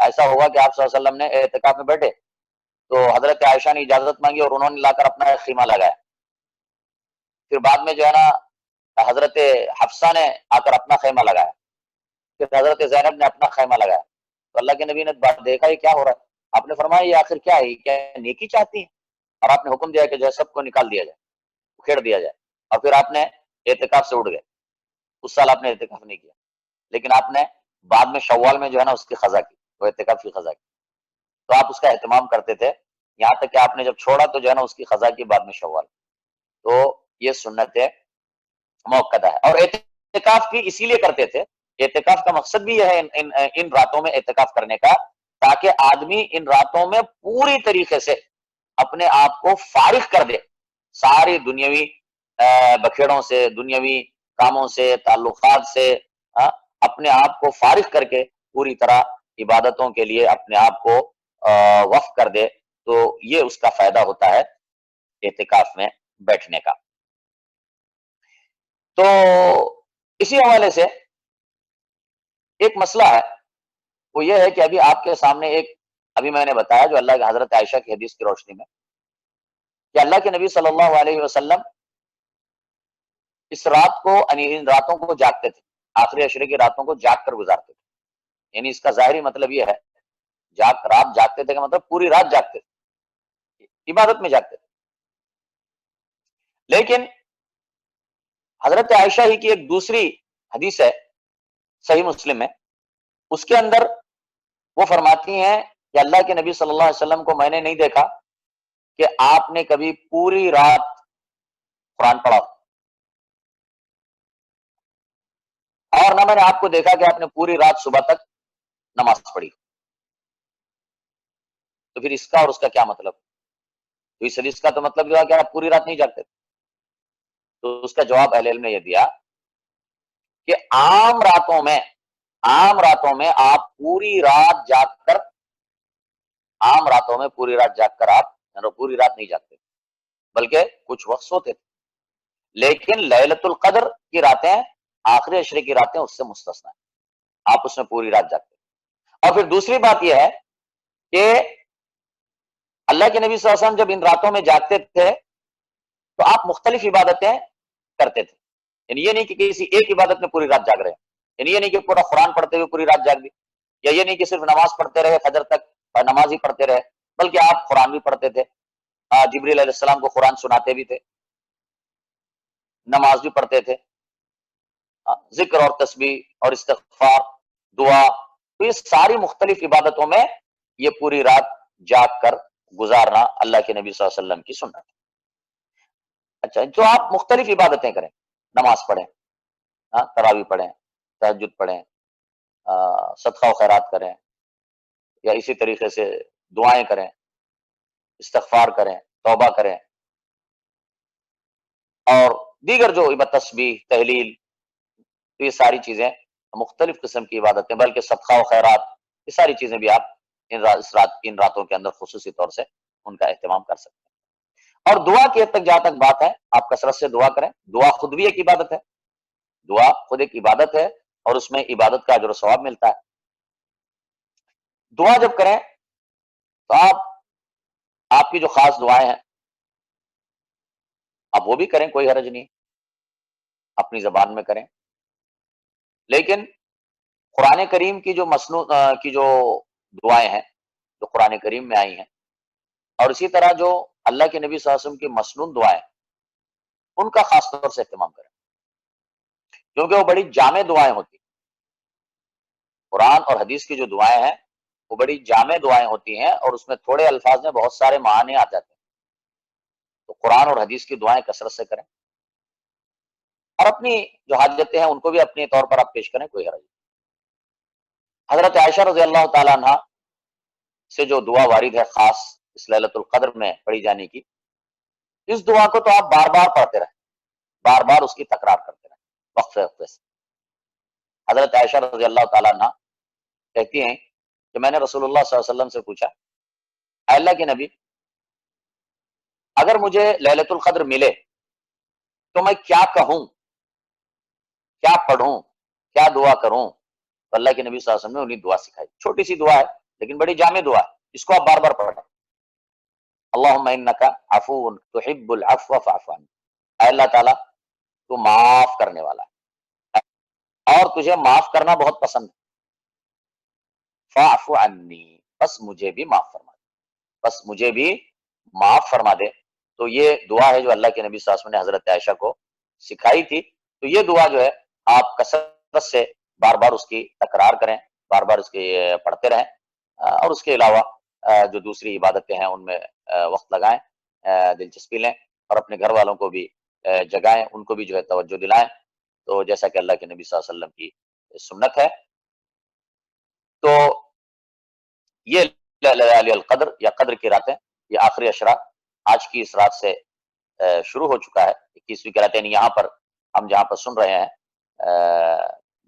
ایسا ہوا کہ آپ صلی اللہ علیہ وسلم نے اعتکاف میں بیٹھے تو حضرت عائشہ نے اجازت مانگی اور انہوں نے لا کر اپنا ایک خیمہ لگایا، پھر بعد میں جو ہے نا حضرت حفصہ نے آ کر اپنا خیمہ لگایا، پھر حضرت زینب نے اپنا خیمہ لگایا، تو اللہ کے نبی نے بات دیکھا یہ کیا ہو رہا ہے، آپ نے فرمایا یہ آخر کیا ہے، یہ کیا نیکی چاہتی ہیں، اور آپ نے حکم دیا کہ جو ہے سب کو نکال دیا جائے، کھیڑ دیا جائے، اور پھر آپ نے اعتکاف سے اٹھ گئے۔ اس سال آپ نے اعتکاف نہیں کیا، لیکن آپ نے بعد میں شوال میں جو ہے نا اس کی قضا کی، وہ اعتکاف کی قضا کی، تو آپ اس کا اہتمام کرتے تھے، یہاں تک کہ آپ نے جب چھوڑا تو جو ہے نا اس کی قضا کی بعد میں شوال۔ تو یہ سنت موقدہ ہے، اور اعتکاف کی اسی لیے کرتے تھے، اعتکاف کا مقصد بھی یہ ہے ان راتوں میں اعتکاف کرنے کا، تاکہ آدمی ان راتوں میں پوری طریقے سے اپنے آپ کو فارغ کر دے ساری دنیاوی بکھیڑوں سے، دنیاوی کاموں سے، تعلقات سے، اپنے آپ کو فارغ کر کے پوری طرح عبادتوں کے لیے اپنے آپ کو وقف کر دے، تو یہ اس کا فائدہ ہوتا ہے اعتکاف میں بیٹھنے کا۔ تو اسی حوالے سے ایک مسئلہ ہے، وہ یہ ہے کہ ابھی آپ کے سامنے ایک ابھی میں نے بتایا جو اللہ کے حضرت عائشہ کی حدیث کی روشنی میں کہ اللہ کے نبی صلی اللہ علیہ وسلم اس رات کو یعنی ان راتوں کو جاگتے تھے، آخری عشرے کی راتوں کو جاگ کر گزارتے تھے. یعنی اس کا ظاہری مطلب یہ ہے رات جاگتے تھے کا مطلب پوری رات جاگتے تھے، عبادت میں جاگتے تھے. لیکن حضرت عائشہ ہی کی ایک دوسری حدیث ہے صحیح مسلم میں، اس کے اندر وہ فرماتی ہیں کہ اللہ کے نبی صلی اللہ علیہ وسلم کو میں نے نہیں دیکھا کہ آپ نے کبھی پوری رات قرآن پڑھا، اور نہ میں نے آپ کو دیکھا کہ آپ نے پوری رات صبح تک نماز پڑھی. تو پھر اس کا اور اس کا کیا مطلب؟ تو اس حدیث کا تو مطلب یہ ہوا کہ آپ پوری رات نہیں جاگتے. تو اس کا جواب اہل علم نے یہ دیا کہ عام راتوں میں آپ پوری رات جاگ کر آپ پوری رات نہیں جاگتے بلکہ کچھ وقت سوتے تھے. لیکن لیلۃ القدر کی راتیں، آخری عشرے کی راتیں اس سے مستثنا ہیں، آپ اس میں پوری رات جاگتے. اور پھر دوسری بات یہ ہے کہ اللہ کے نبی صلی اللہ علیہ وسلم جب ان راتوں میں جاگتے تھے تو آپ مختلف عبادتیں کرتے تھے. یعنی یہ نہیں کہ کسی ایک عبادت میں پوری رات جاگ رہے ہیں، یعنی یہ نہیں کہ پورا قرآن پڑھتے ہوئے پوری رات جاگ دی، یا یہ نہیں کہ صرف نماز پڑھتے رہے فجر تک اور نماز ہی پڑھتے رہے، بلکہ آپ قرآن بھی پڑھتے تھے. جبریل علیہ السلام کو قرآن سناتے بھی تھے، نماز بھی پڑھتے تھے، ذکر اور تسبیح اور استغفار، دعا، تو یہ ساری مختلف عبادتوں میں یہ پوری رات جاگ کر گزارنا اللہ کے نبی صلی اللہ علیہ وسلم کی سنت ہے. اچھا، جو آپ مختلف عبادتیں کریں، نماز پڑھیں، تراویح پڑھیں، تہجد پڑھیں، صدقہ و خیرات کریں، یا اسی طریقے سے دعائیں کریں، استغفار کریں، توبہ کریں، اور دیگر جو تسبیح، تحلیل، تو یہ ساری چیزیں مختلف قسم کی عبادتیں، بلکہ صدقہ و خیرات، یہ ساری چیزیں بھی آپ ان راتوں کے اندر خصوصی طور سے ان کا اہتمام کر سکتے ہیں. اور دعا کی حد تک جہاں تک بات ہے، آپ کثرت سے دعا کریں. دعا خود بھی ایک عبادت ہے، دعا خود ایک عبادت ہے، اور اس میں عبادت کا اجر و ثواب ملتا ہے. دعا جب کریں تو آپ کی جو خاص دعائیں ہیں آپ وہ بھی کریں، کوئی حرج نہیں، اپنی زبان میں کریں. لیکن قرآن کریم کی جو کی جو دعائیں ہیں جو قرآن کریم میں آئی ہیں، اور اسی طرح جو اللہ کے نبی صلی اللہ علیہ وسلم کی مسنون دعائیں، ان کا خاص طور سے اہتمام کریں، کیونکہ وہ بڑی جامع دعائیں ہوتی ہیں. قرآن اور حدیث کی جو دعائیں ہیں وہ بڑی جامع دعائیں ہوتی ہیں، اور اس میں تھوڑے الفاظ میں بہت سارے معانی آ جاتے ہیں. تو قرآن اور حدیث کی دعائیں کثرت سے کریں، اور اپنی جو حاجتیں ہیں ان کو بھی اپنے طور پر آپ پیش کریں، کوئی حرج نہیں. حضرت عائشہ رضی اللہ تعالی عنہ سے جو دعا وارد ہے خاص اس لیلۃ القدر میں پڑھی جانے کی، اس دعا کو تو آپ بار بار پڑھتے رہیں، بار بار اس کی تکرار کرتے رہیں وقفے وقفے سے. حضرت عائشہ رضی اللہ تعالی عنہ کہتی ہیں کہ میں نے رسول اللہ صلی اللہ علیہ وسلم سے پوچھا، اے اللہ کے نبی، اگر مجھے لیلۃ القدر ملے تو میں کیا کہوں، کیا پڑھوں، کیا دعا کروں؟ تو اللہ کے نبی صلی اللہ علیہ وسلم نے انہیں دعا سکھائی. چھوٹی سی دعا ہے لیکن بڑی جامع دعا ہے، اس کو آپ بار بار پڑھیں. اللہم انکا عفو تحب العفو فاعف عنی، اے اللہ تعالیٰ تو معاف کرنے والا ہے اور تجھے معاف کرنا بہت پسند ہے، فاعف عنی، بس مجھے بھی معاف فرما دے، بس مجھے بھی معاف فرما دے. تو یہ دعا ہے جو اللہ کے نبی صلی اللہ علیہ وسلم نے حضرت عائشہ کو سکھائی تھی. تو یہ دعا جو ہے آپ کثرت سے بار بار اس کی تکرار کریں، بار بار اس کی پڑھتے رہیں، اور اس کے علاوہ جو دوسری عبادتیں ہیں ان میں وقت لگائیں، دلچسپی لیں، اور اپنے گھر والوں کو بھی جگائیں، ان کو بھی جو ہے توجہ دلائیں. تو جیسا کہ اللہ کے نبی صلی اللہ علیہ وسلم کی سنت ہے. تو یہ لیالی القدر یا قدر کی راتیں، یہ آخری عشرہ آج کی اس رات سے شروع ہو چکا ہے. 21ویں کی راتیں یہاں پر ہم جہاں پر سن رہے ہیں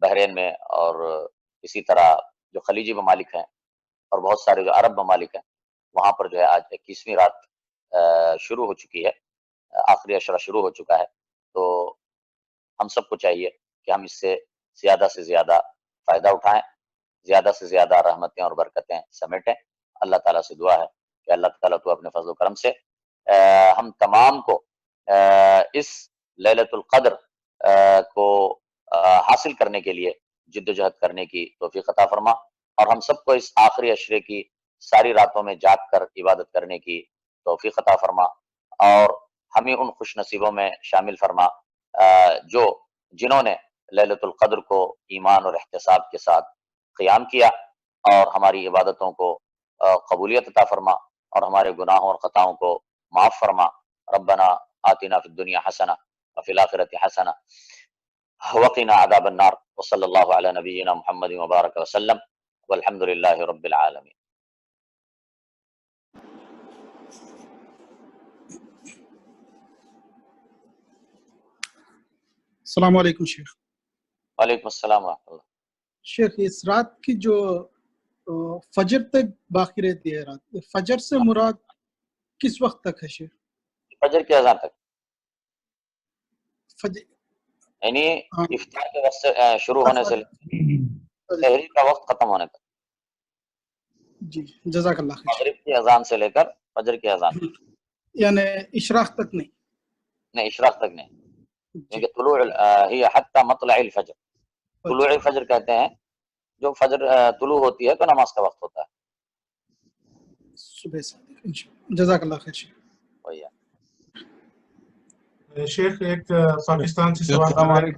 بحرین میں، اور اسی طرح جو خلیجی ممالک ہیں اور بہت سارے جو عرب ممالک ہیں، وہاں پر جو ہے آج 21ویں رات شروع ہو چکی ہے، آخری عشرہ شروع ہو چکا ہے. تو ہم سب کو چاہیے کہ ہم اس سے زیادہ فائدہ اٹھائیں، زیادہ سے زیادہ رحمتیں اور برکتیں سمیٹیں. اللہ تعالیٰ سے دعا ہے کہ اللہ تعالیٰ تو اپنے فضل و کرم سے ہم تمام کو اس لیلۃ القدر کو حاصل کرنے کے لیے جد و جہد کرنے کی توفیق عطا فرما، اور ہم سب کو اس آخری عشرے کی ساری راتوں میں جاگ کر عبادت کرنے کی توفیق عطا فرما، اور ہمیں ان خوش نصیبوں میں شامل فرما جنہوں نے لیلۃ القدر کو ایمان اور احتساب کے ساتھ قیام کیا، اور ہماری عبادتوں کو قبولیت عطا فرما، اور ہمارے گناہوں اور خطاؤں کو معاف فرما۔ ربنا آتنا فی الدنیا حسنہ وفی الآخرۃ حسنہ وقنا عذاب النار، وصلی اللہ علی نبینا محمد وبارک وسلم، والحمد للہ رب العالمین۔ السلام علیکم شیخ۔ وعلیکم السلام ورحمۃ اللہ۔ شیخ اس رات کی جو فجر تک باقی رہتی ہے رات، فجر سے مراد کس وقت تک ہے شیخ؟ فجر کی اذان تک، فجر یعنی افطار کے وقت سے شروع ہونے سے سحری کا وقت ختم ہونے تک، جی جزاک اللہ خیر۔ مغرب کی اذان سے لے کر فجر کی اذان، یعنی اشراق تک نہیں؟ نہیں، اشراق تک نہیں، کیونکہ طلوع ہی حتی مطلع الفجر، طلوع الفجر کہتے ہیں جو فجر طلوع ہوتی ہے تو نماز کا وقت ہوتا ہے صبح سے۔ جزاک اللہ خیر شیخ۔ شیخ ایک پاکستان سے سوال کر رہے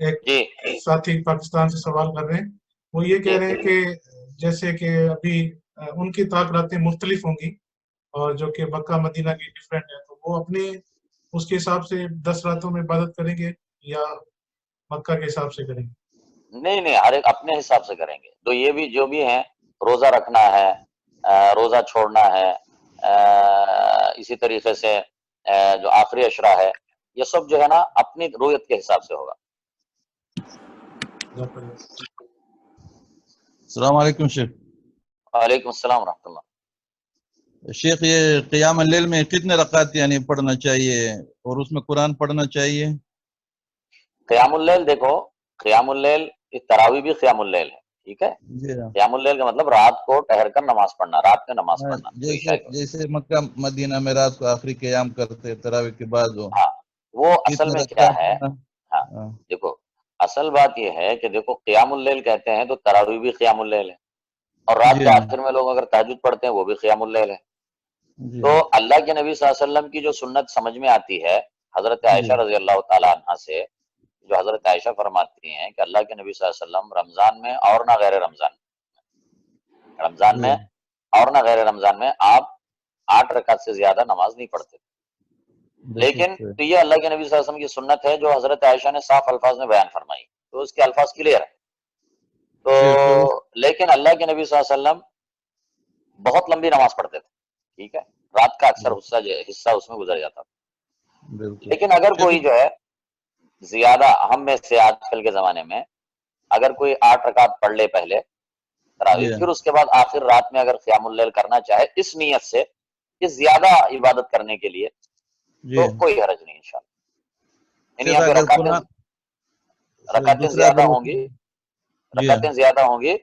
ہیں، ایک ساتھی پاکستان سے سوال کر رہے ہیں، وہ یہ کہہ رہے ہیں کہ جیسے کہ ابھی ان کی راتیں مختلف ہوں گی اور جو کہ مکہ مدینہ کی ڈیفرنٹ ہے، تو وہ اپنے اس کے حساب سے 10 راتوں میں عبادت کریں گے یا مکہ کے حساب سے کریں گے؟ نہیں، ہر ایک اپنے حساب سے کریں گے۔ تو یہ بھی جو بھی ہیں، روزہ رکھنا ہے، روزہ چھوڑنا ہے، اسی طریقے سے جو آخری عشرہ ہے، یہ سب جو ہے نا اپنی رویت کے حساب سے ہوگا۔ السلام علیکم شیخ۔ وعلیکم السلام ورحمۃ اللہ۔ شیخ یہ قیام اللیل میں کتنے رکعت یعنی پڑھنا چاہیے اور اس میں قرآن پڑھنا چاہیے؟ قیام اللیل، دیکھو قیام اللیل تراویح بھی قیام اللیل ہے، ٹھیک ہے؟ قیام اللیل کا مطلب رات کو ٹھہر کر نماز پڑھنا، رات میں نماز پڑھنا، جیسے مکہ مدینہ میں رات کو آخری قیام کرتے تراویح کے بعد ہاں، وہ اصل میں کیا ہے، ہاں دیکھو اصل بات یہ ہے کہ دیکھو قیام اللیل کہتے ہیں تو تراویح بھی قیام اللیل ہے، اور رات کے آخر میں لوگ اگر تہجد پڑھتے ہیں وہ بھی قیام اللیل ہے۔ تو اللہ کے نبی صلی اللہ علیہ وسلم کی جو سنت سمجھ میں آتی ہے حضرت عائشہ رضی اللہ تعالیٰ عنہ سے، جو حضرت عائشہ فرماتی ہیں کہ اللہ کے نبی صلی اللہ علیہ وسلم رمضان میں اور نہ غیر رمضان میں اور نہ غیر رمضان میں آپ 8 رکعت سے زیادہ نماز نہیں پڑھتے، لیکن تو یہ اللہ کے نبی صلی اللہ علیہ وسلم کی سنت ہے جو حضرت عائشہ نے صاف الفاظ میں بیان فرمائی، تو اس کے الفاظ کلیئر ہے۔ تو لیکن اللہ کے نبی صلی اللہ علیہ وسلم بہت لمبی نماز پڑھتے تھے، ٹھیک ہے، رات کا اکثر حصہ اس میں گزر جاتا تھا۔ لیکن اگر کوئی جو ہے زیادہ، ہم میں سے آج کل کے زمانے میں اگر کوئی 8 رکعت پڑھ لے پہلے تراویح، پھر اس کے بعد آخر رات میں اگر قیام اللیل کرنا چاہے اس نیت سے کہ زیادہ عبادت کرنے کے لیے، تو کوئی حرج نہیں انشاءاللہ۔ یعنی رکعتیں زیادہ ہوں گی، رکعتیں زیادہ ہوں گی،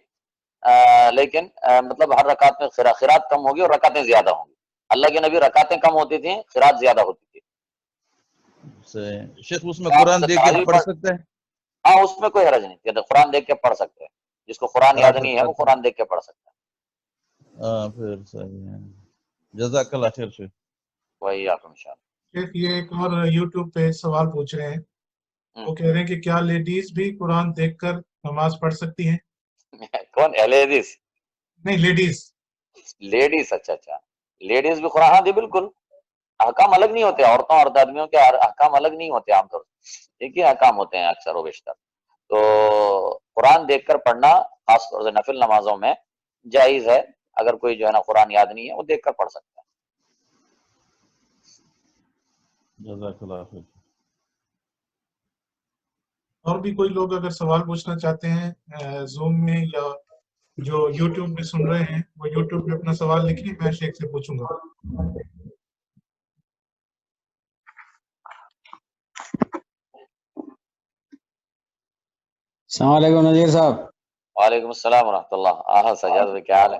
لیکن مطلب ہر رکعت میں قرات کم ہوگی اور رکعتیں زیادہ ہوں گی۔ اللہ کے نبی رکعتیں کم ہوتی تھیں، قرات زیادہ ہوتی تھی۔ شیخ اس میں قرآن دیکھ کے پڑھ سکتے ہیں؟ ہاں، اس میں کوئی حرج نہیں، قرآن دیکھ کے پڑھ سکتے ہیں، جس کو قرآن یاد نہیں ہے وہ قرآن دیکھ کے پڑھ سکتا ہے۔ ہاں پھر صحیح ہے، جزاک اللہ خیر شیخ۔ وہی آپ انشاءاللہ۔ شیخ یہ ایک اور یوٹیوب پہ سوال پوچھ رہے ہیں، وہ کہہ رہے ہیں کہ کیا لیڈیز بھی قرآن دیکھ کر نماز پڑھ سکتی ہیں؟ کون؟ لیڈیز؟ نہیں، لیڈیز، اچھا، لیڈیز بھی قرآن، ہاں جی بالکل، احکام الگ نہیں ہوتے، عورتوں اور آدمیوں کے احکام الگ نہیں ہوتے، عام طور سے ایک ہی احکام ہوتے ہیں اکثر و بیشتر۔ تو قرآن دیکھ کر پڑھنا خاص طور سے نفل نمازوں میں جائز ہے، اگر کوئی جو ہے نا قرآن یاد نہیں ہے وہ دیکھ کر پڑھ سکتا ہے۔ جزاک اللہ خیر۔ اور بھی کوئی لوگ اگر سوال پوچھنا چاہتے ہیں زوم میں یا جو یوٹیوب میں سن رہے ہیں، وہ یوٹیوب پہ اپنا سوال لکھیں، میں شیخ سے پوچھوں گا۔ السلام علیکم نذیر صاحب۔ وعلیکم السلام ورحمۃ اللہ۔ سجاد بھائی کیا حال ہے؟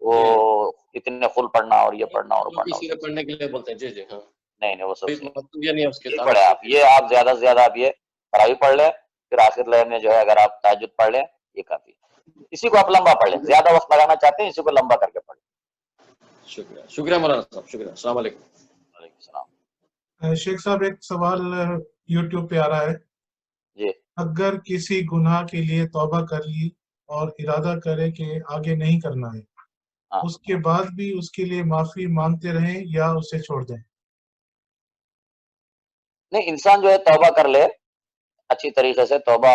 وہ اتنے خل پڑھنا اور یہ پڑھنا اور پڑھنا. اسی پڑھنے کے لیے بولتے ہیں. جی جی ہاں. نہیں وہ سب مطلب یہ نہیں ہے اس کے یہ پڑھے آپ. یہ آپ زیادہ سے زیادہ آپ یہ تراویح پڑھ لیں, پھر آخر لہر میں جو ہے اگر آپ تہجد پڑھ لیں یہ کافی ہے. اسی کو آپ لمبا پڑھ لیں, زیادہ وقت لگانا چاہتے ہیں اسی کو لمبا کر کے پڑھ لیں. شکریہ. شکریہ مولانا صاحب, شکریہ. السلام علیکم. وعلیکم السلام. شیخ صاحب ایک سوال یوٹیوب پہ آ رہا ہے. جی اگر کسی گناہ کے لیے توبہ کر لی اور ارادہ کرے کہ آگے نہیں کرنا ہے, ہاں. اس کے بعد بھی اس کے لیے معافی مانگتے رہیں یا اسے چھوڑ دیں؟ نہیں, انسان جو ہے توبہ کر لے, اچھی طریقے سے توبہ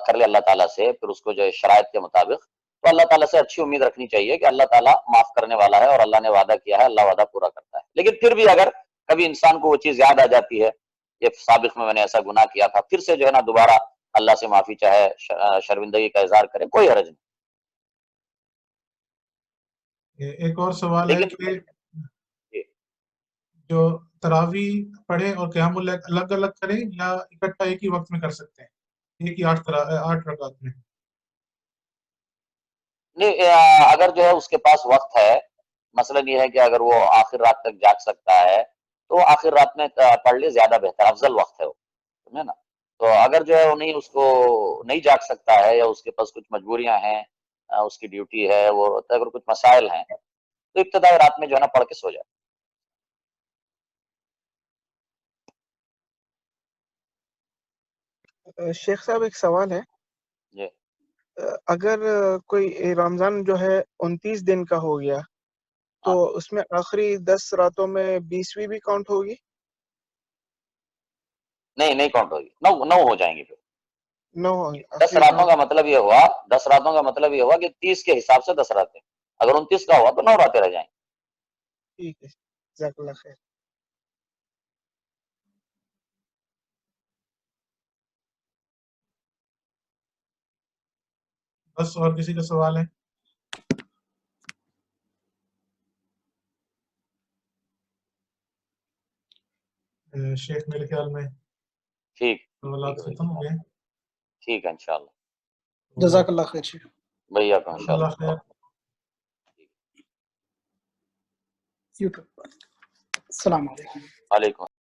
کر لے اللہ تعالیٰ سے, پھر اس کو جو ہے شرائط کے مطابق, تو اللہ تعالیٰ سے اچھی امید رکھنی چاہیے کہ اللہ تعالیٰ معاف کرنے والا ہے اور اللہ نے وعدہ کیا ہے, اللہ وعدہ پورا کرتا ہے. لیکن پھر بھی اگر کبھی انسان کو وہ چیز یاد آ جاتی ہے, یہ سابق میں نے ایسا گناہ کیا تھا, پھر سے جو ہے نا دوبارہ اللہ سے معافی چاہے, شرمندگی کا اظہار کرے, کوئی حرج نہیں. ایک اور سوال ہے کہ جو تراویح پڑھیں اور قیام اللیل الگ الگ کریں یا اکٹھا ایک ہی وقت میں کر سکتے ہیں, ایک ہی 8 رکعت میں؟ نہیں, اگر جو ہے اس کے پاس وقت ہے, مثلا یہ ہے کہ اگر وہ آخر رات تک جاگ سکتا ہے تو آخر رات میں پڑھ لے, زیادہ بہتر, افضل وقت ہے وہ, سمجھے نا. تو اگر جو ہے وہ نہیں, اس کو نہیں جاگ سکتا ہے یا اس کے پاس کچھ مجبوریاں ہیں, اس کی ڈیوٹی ہے, وہ اگر کچھ مسائل ہیں, تو ابتدائی رات میں جو ہے نا پڑھ کے سو جائے. شیخ صاحب ایک سوال ہے. جی. اگر کوئی رمضان جو ہے 29 دن کا ہو گیا تو اس میں آخری 10 راتوں میں 20ویں بھی کاؤنٹ ہوگی؟ نہیں کاؤنٹ ہوگی, 9 ہو جائیں گے. پھر 9 ہوگی. 10 راتوں کا مطلب یہ ہوا, 10 راتوں کا مطلب یہ ہوا کہ 30 کے حساب سے 10 راتیں, اگر 29 کا ہوا تو 9 راتیں رہ جائیں. ٹھیک ہے, جزاک اللہ خیر. بس اور کسی کا سوال ہے؟ شیخ میرے خیال میں ٹھیک سوالات ختم ہو گئے. ٹھیک ہے انشاءاللہ. جزاک اللہ خیر شیخ. بھیا کو انشاءاللہ. اللہ خیر. یوٹیوب پر السلام علیکم. وعلیکم